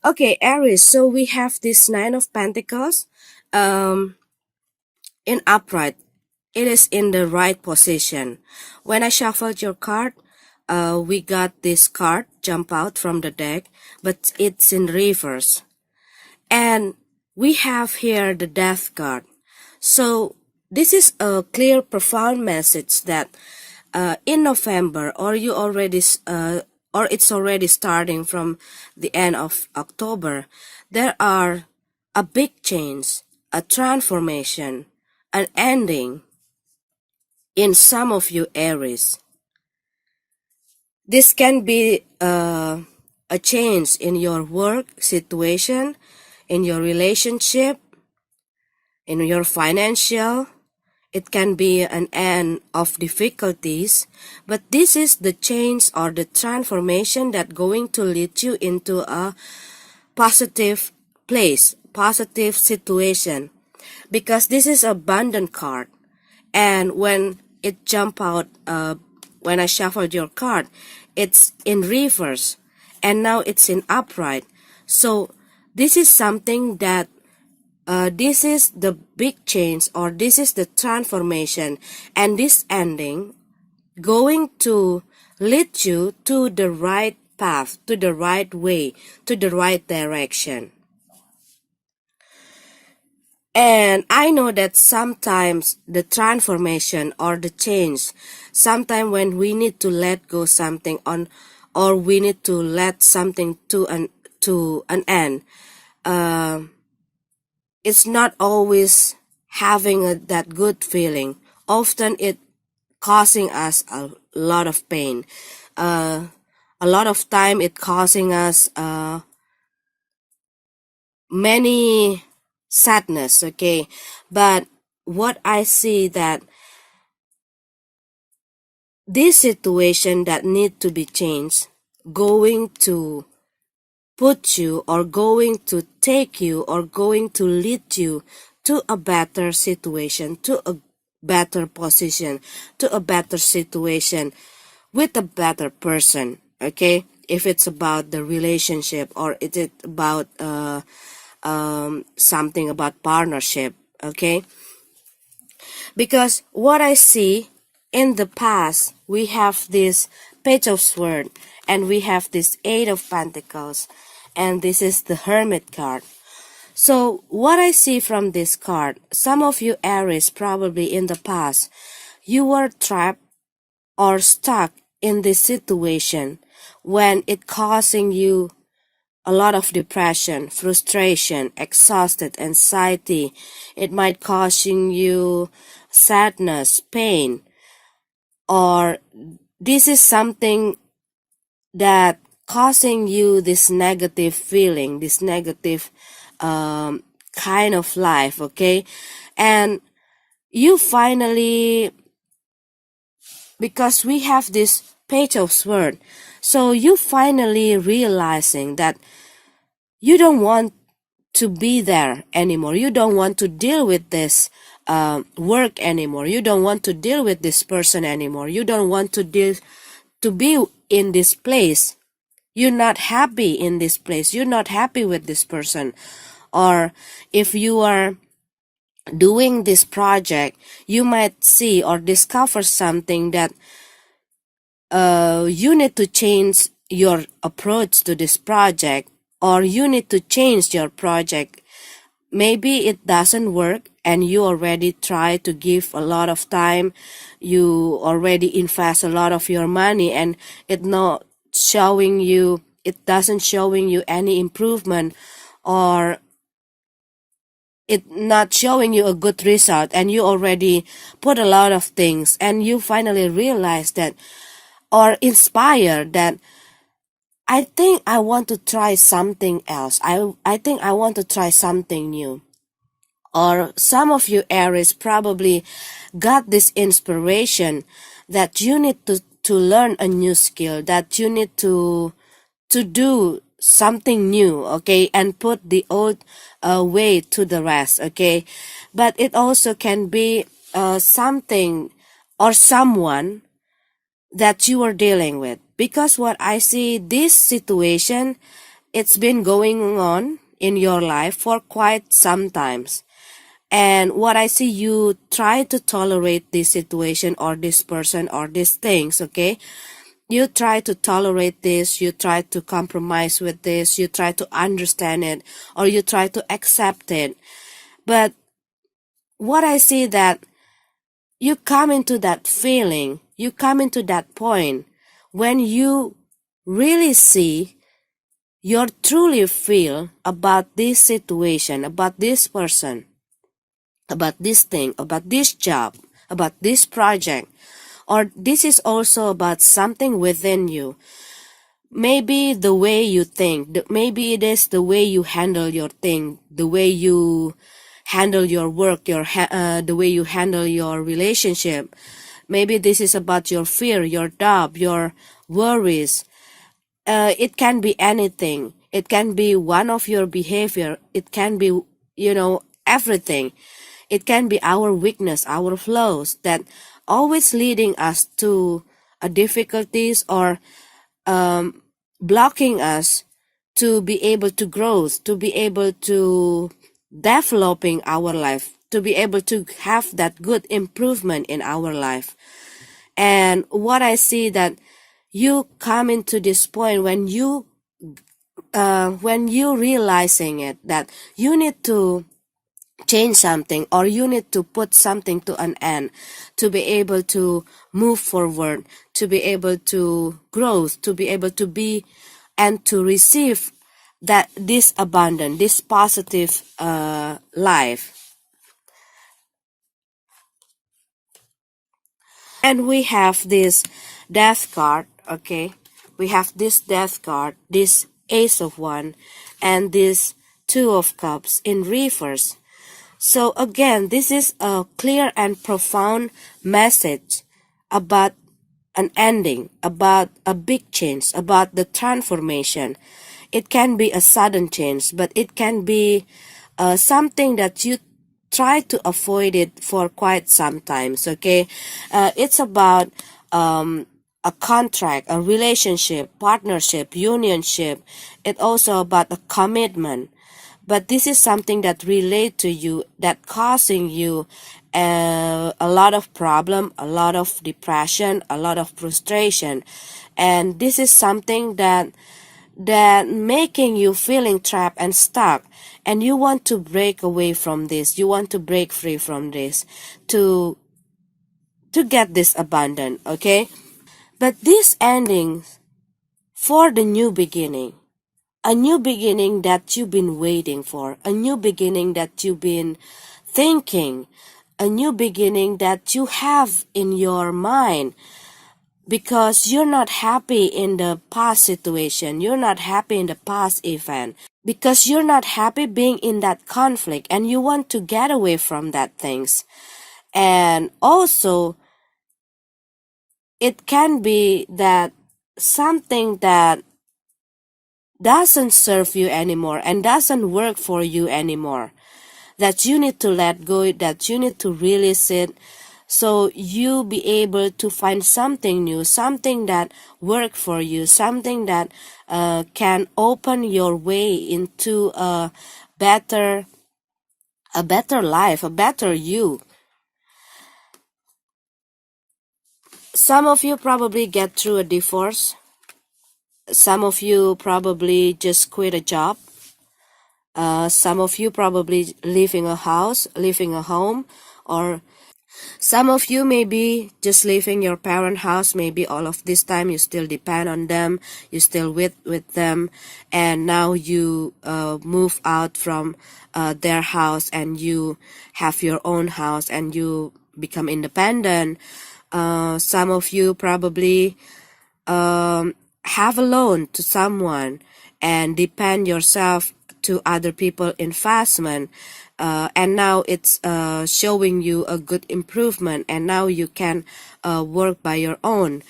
Okay, Aries, so we have this Nine of Pentacles um, in upright. It is in the right position. When I shuffled your card, we got this card jump out from the deck, but it's in reverse. And we have here the Death card. So this is a clear, profound message that in November, or it's already starting from the end of October, there are a big change, a transformation, an ending in some of you Aries. This can be a change in your work situation, in your relationship, in your financial. It can be an end of difficulties, but this is the change or the transformation that going to lead you into a positive place, positive situation, because this is abundant card. And when it jump out, when I shuffled your card, it's in reverse, and now it's in upright. So this is something that this is the big change, or this is the transformation, and this ending going to lead you to the right path, to the right way, to the right direction. And I know that sometimes the transformation or the change, sometimes when we need to let go something on, or we need to let something to an end, uh, it's not always having that good feeling. Often it causing us a lot of pain. Uh, a lot of time it causing us many sadness, okay? But what I see that this situation that need to be changed, going to put you, or going to take you, or going to lead you to a better situation, to a better position, to a better situation with a better person, okay? If it's about the relationship, or is it about something about partnership, okay? Because what I see in the past, we have this Page of Swords, and we have this Eight of Pentacles, and this is the Hermit card. So what I see from this card, some of you Aries probably in the past, you were trapped or stuck in this situation when it causing you a lot of depression, frustration, exhausted, anxiety. It might causing you sadness, pain, or this is something that causing you this negative feeling, this negative kind of life, okay? And you finally, because we have this Page of Swords, so you finally realizing that you don't want to be there anymore. You don't want to deal with this work anymore. You don't want to deal with this person anymore. You don't want to be in this place. You're not happy in this place. You're not happy with this person. Or if you are doing this project, you might see or discover something that you need to change your approach to this project, or you need to change your project. Maybe it doesn't work, and you already try to give a lot of time, you already invest a lot of your money, and it doesn't showing you any improvement, or it not showing you a good result, and you already put a lot of things, and you finally realize that, or inspired that, I think I want to try something else. I think I want to try something new. Or some of you Aries probably got this inspiration that you need to learn a new skill, that you need to do something new, okay, and put the old way to the rest, okay. But it also can be something or someone that you are dealing with, because what I see, this situation it's been going on in your life for quite some times. And what I see, you try to tolerate this situation or this person or these things, okay? You try to tolerate this, you try to compromise with this, you try to understand it, or you try to accept it. But what I see that you come into that feeling, you come into that point when you really see, you truly feel about this situation, about this person, about this thing, about this job, about this project, or this is also about something within you. Maybe the way you think, maybe it is the way you handle your thing, the way you handle your work, the way you handle your relationship. Maybe this is about your fear, your doubt, your worries. It can be anything. It can be one of your behavior. It can be, everything. It can be our weakness, our flaws that always leading us to difficulties or blocking us to be able to grow, to be able to developing our life, to be able to have that good improvement in our life. And what I see that you come into this point when you realizing it that you need to change something or you need to put something to an end to be able to move forward, to be able to grow, to be able to be and to receive that this abundant, this positive life. And we have this death card, okay? We have this death card, this ace of one, and this two of cups in reverse. So again, this is a clear and profound message about an ending, about a big change, about the transformation. It can be a sudden change, but it can be something that you try to avoid it for quite some times, okay? It's about a contract, a relationship, partnership, unionship. It's also about a commitment. But this is something that relate to you, that causing you a lot of problem, a lot of depression, a lot of frustration. And this is something that making you feeling trapped and stuck, and you want to break away from this, you want to break free from this to get this abundant, okay? But this ending for the new beginning, a new beginning that you've been waiting for, a new beginning that you've been thinking, a new beginning that you have in your mind, because you're not happy in the past situation, you're not happy in the past event, because you're not happy being in that conflict and you want to get away from that things. And also, it can be that something that doesn't serve you anymore and doesn't work for you anymore, that you need to let go, that you need to release it, so you be able to find something new, something that work for you, something that can open your way into a better life, a better you. Some of you probably get through a divorce. Some of you probably just quit a job. Some of you probably leaving a house, leaving a home, or some of you may be just leaving your parent house. Maybe all of this time you still depend on them, you still with them, and now you move out from their house and you have your own house and you become independent. Some of you probably have a loan to someone and depend yourself to other people investment, and now it's showing you a good improvement, and now you can work by your own.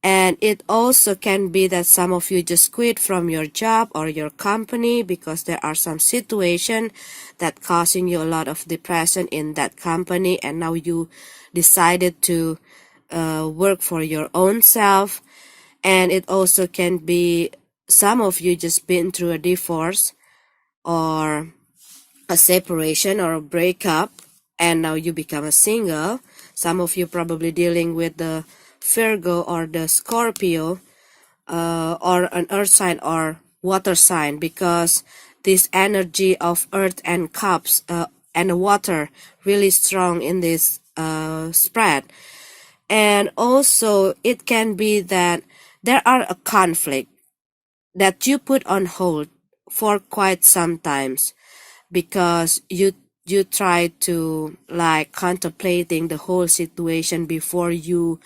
And it also can be that some of you just quit from your job or your company because there are some situation that causing you a lot of depression in that company, and now you decided to work for your own self. And it also can be some of you just been through a divorce or a separation or a breakup, and now you become a single. Some of you probably dealing with the Virgo or the Scorpio, or an earth sign or water sign, because this energy of earth and cups, and water really strong in this spread. And also it can be that there are a conflict that you put on hold for quite some times, because you try to like contemplating the whole situation before you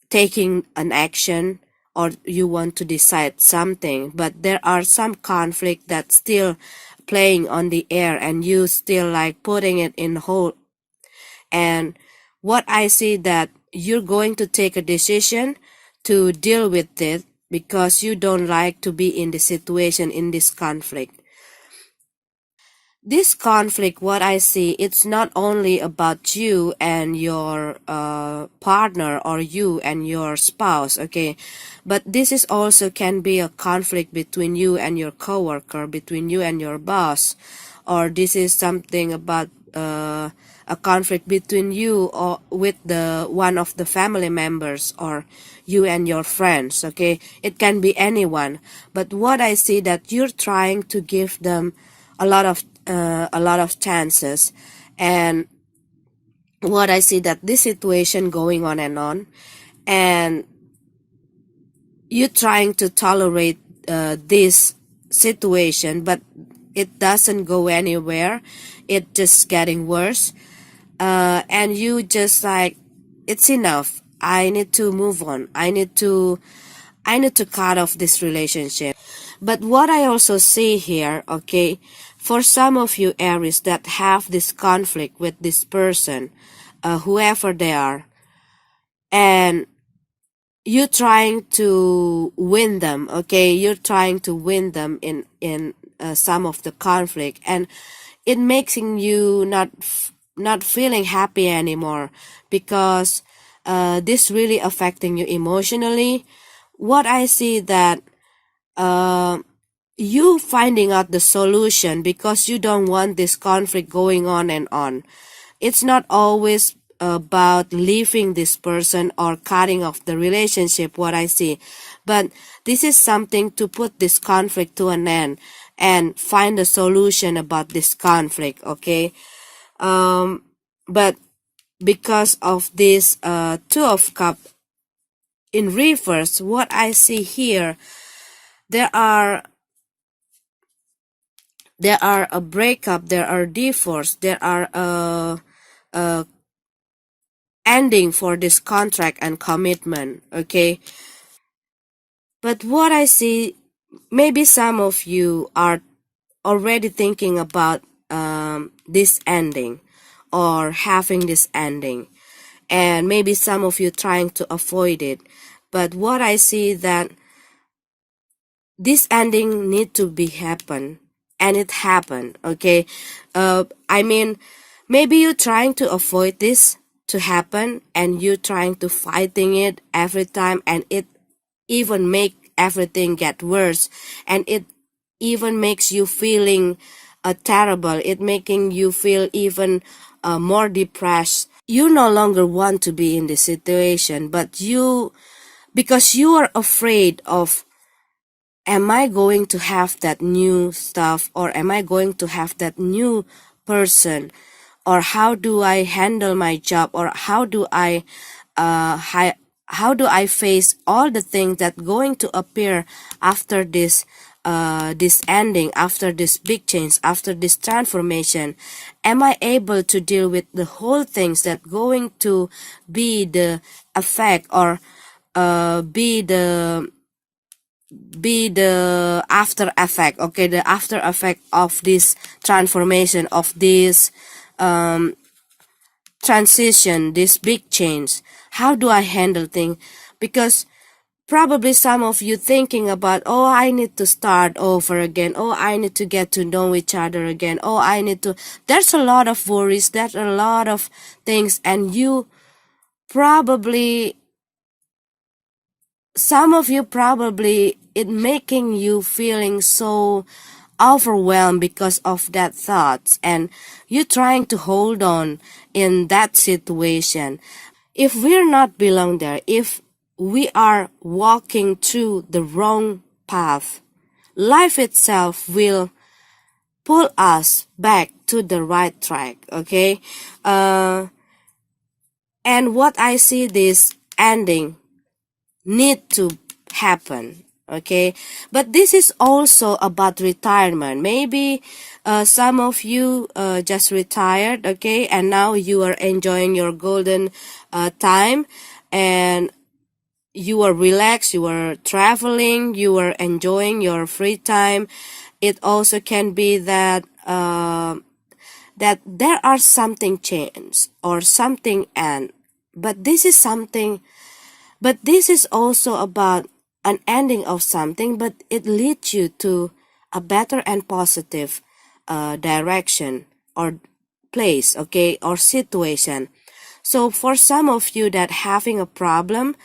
taking an action, or you want to decide something, but there are some conflict that's still playing on the air and you still like putting it in hold. And what I see that you're going to take a decision to deal with it, because you don't like to be in the situation, in this conflict. This conflict, what I see, it's not only about you and your partner, or you and your spouse, okay, but this is also can be a conflict between you and your coworker, between you and your boss, or this is something about a conflict between you or with the one of the family members, or you and your friends, okay. It can be anyone, but what I see that you're trying to give them a lot of chances. And what I see that this situation going on, and you trying to tolerate this situation, but it doesn't go anywhere, it just getting worse. And you just like, it's enough, I need to move on, I need to cut off this relationship. But what I also see here, okay, for some of you Aries that have this conflict with this person, whoever they are, and you're trying to win them, okay, you're trying to win them in some of the conflict, and it making you not feeling happy anymore, because this really affecting you emotionally. What I see that uh, you finding out the solution, because you don't want this conflict going on and on. It's not always about leaving this person or cutting off the relationship, what I see, but this is something to put this conflict to an end and find a solution about this conflict, okay. But because of this two of cup in reverse, what I see here, there are a breakup, there are divorce, there are a ending for this contract and commitment, okay. But what I see, maybe some of you are already thinking about this ending, or having this ending, and maybe some of you trying to avoid it. But what I see that this ending need to be happen, and it happened, okay. I mean, maybe you're trying to avoid this to happen, and you're trying to fighting it every time, and it even make everything get worse, and it even makes you feeling terrible, it making you feel even more depressed. You no longer want to be in this situation, but you, because you are afraid of, am I going to have that new stuff, or am I going to have that new person, or how do I handle my job, or how do I how do I face all the things that going to appear after this ending, after this big change, after this transformation? Am I able to deal with the whole things that going to be the effect, or be the after effect, okay, the after effect of this transformation, of this transition, this big change? How do I handle things? Because probably some of you thinking about, oh, I need to start over again, oh, I need to get to know each other again, oh, I need to, there's a lot of worries, there's a lot of things, and you probably some of you probably it making you feeling so overwhelmed because of that thoughts, and you trying to hold on in that situation. If we're not belong there, if we are walking through the wrong path, life itself will pull us back to the right track. Okay. And what I see this ending need to happen. Okay, but this is also about retirement. Maybe some of you just retired, okay, and now you are enjoying your golden time, and you are relaxed, you are traveling, you are enjoying your free time. It also can be that that there are something changed or something end, but this is something, but this is also about an ending of something, but it leads you to a better and positive direction or place, okay, or situation. So for some of you that having a problem,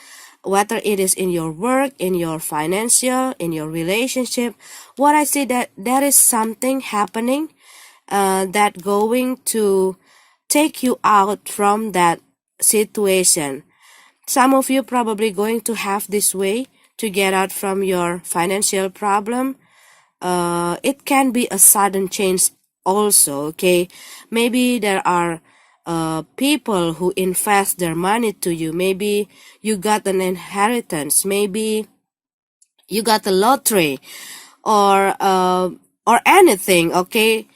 whether it is in your work, in your financial, in your relationship, what I see that there is something happening that going to take you out from that situation. Some of you probably going to have this way to get out from your financial problem. It can be a sudden change also, okay? Maybe there are people who invest their money to you. Maybe you got an inheritance. Maybe you got a lottery or anything, okay?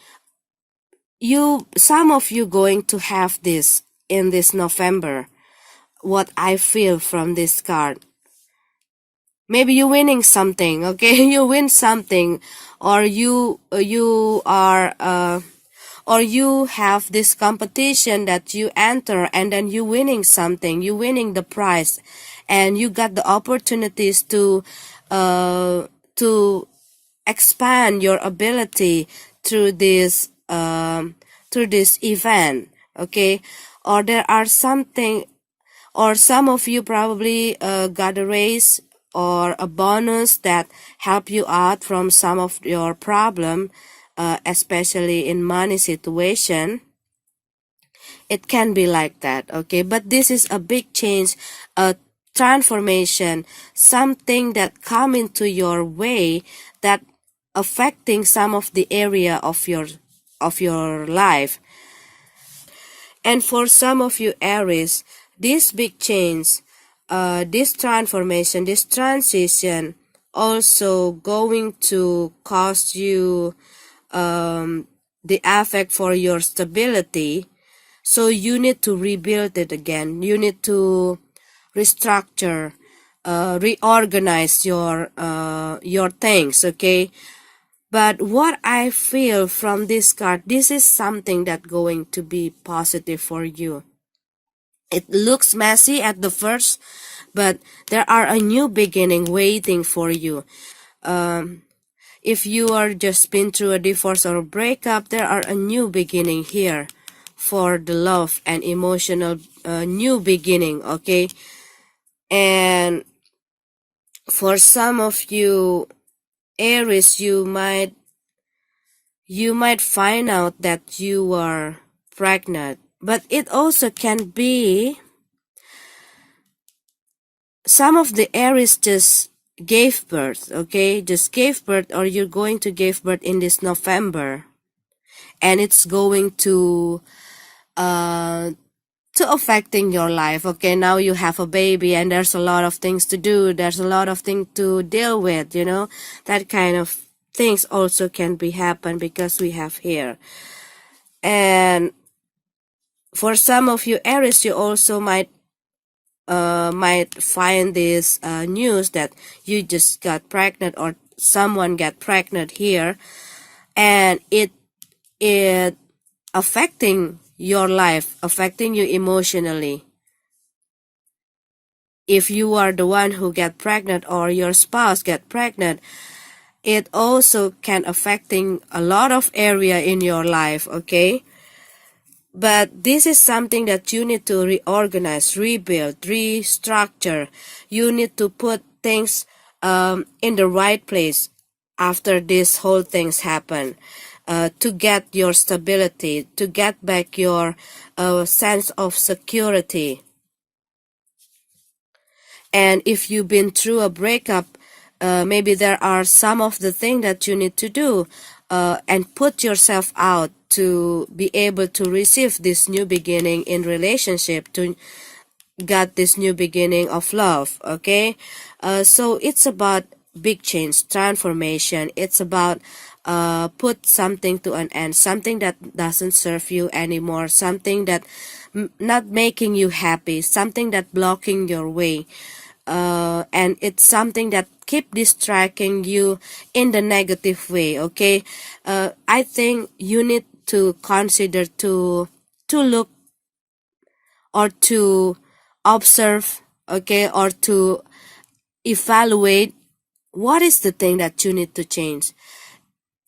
Some of you going to have this in this November. What I feel from this card. Maybe you're winning something, okay? You win something, or you are or you have this competition that you enter, and then you winning something, you winning the prize, and you got the opportunities to expand your ability through this event, okay? Or there are something, or some of you probably got a raise or a bonus that help you out from some of your problem, especially in money situation. It can be like that, okay? But this is a big change, a transformation, something that come into your way that affecting some of the area of your life. And for some of you Aries, this big change, this transformation, this transition also going to cause you the effect for your stability. So you need to rebuild it again. You need to restructure, reorganize your things, okay? But what I feel from this card, this is something that going to be positive for you. It looks messy at the first, but there are a new beginning waiting for you. If you are just been through a divorce or a breakup, there are a new beginning here for the love and emotional new beginning, okay? And for some of you Aries, you might find out that you are pregnant, but it also can be some of the Aries just gave birth, okay? Just gave birth, or you're going to give birth in this November, and it's going to affecting your life, okay? Now you have a baby and there's a lot of things to do, there's a lot of things to deal with, you know? That kind of things also can be happen because we have here. And for some of you Aries, you also might find this news that you just got pregnant or someone got pregnant here, and it affecting your life, affecting you emotionally. If you are the one who get pregnant or your spouse get pregnant, it also can affecting a lot of area in your life, okay? But this is something that you need to reorganize, rebuild, restructure. You need to put things in the right place after this whole things happen, to get your stability, to get back your sense of security. And if you've been through a breakup, maybe there are some of the things that you need to do, and put yourself out to be able to receive this new beginning in relationship, to get this new beginning of love. Okay, so it's about big change, transformation. It's about put something to an end, something that doesn't serve you anymore, something that not making you happy, something that blocking your way, and it's something that keep distracting you in the negative way. Okay, I think you need to consider to look or to observe, okay, or to evaluate what is the thing that you need to change.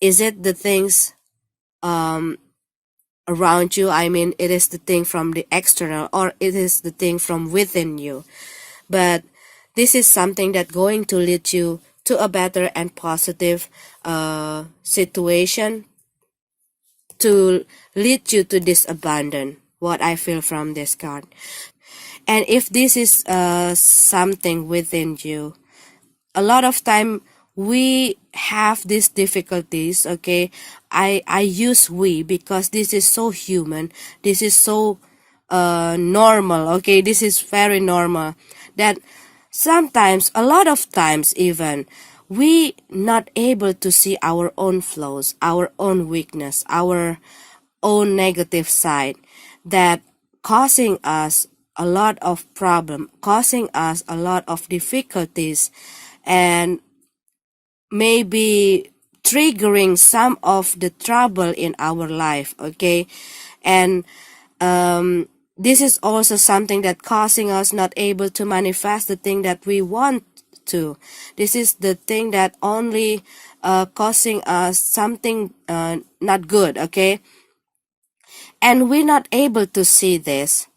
Is it the things around you? I mean, it is the thing from the external, or it is the thing from within you. But this is something that going to lead you to a better and positive situation, to lead you to this abundance, what I feel from this card. And if this is something within you, a lot of time we have these difficulties. Okay, I use we because this is so human, this is so normal. Okay, this is very normal that sometimes, a lot of times even, we not able to see our own flaws, our own weakness, our own negative side, that causing us a lot of problem, causing us a lot of difficulties, and maybe triggering some of the trouble in our life. Okay, and this is also something that causing us not able to manifest the thing that we want to. This is the thing that only causing us something not good. Okay, and we're not able to see this,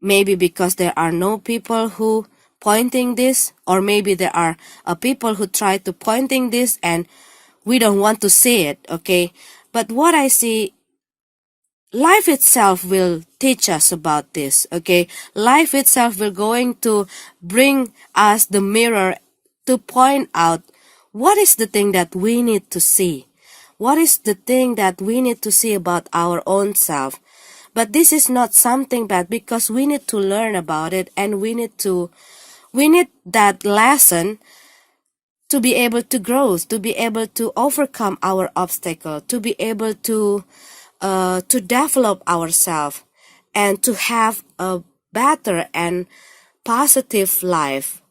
maybe because there are no people who pointing this, or maybe there are people who try to pointing this and we don't want to see it. Okay, but what I see, life itself will teach us about this. Okay, life itself will going to bring us the mirror to point out what is the thing that we need to see, what is the thing that we need to see about our own self. But this is not something bad, because we need to learn about it, and we need that lesson to be able to grow, to be able to overcome our obstacle, to be able to develop ourselves, and to have a better and positive life.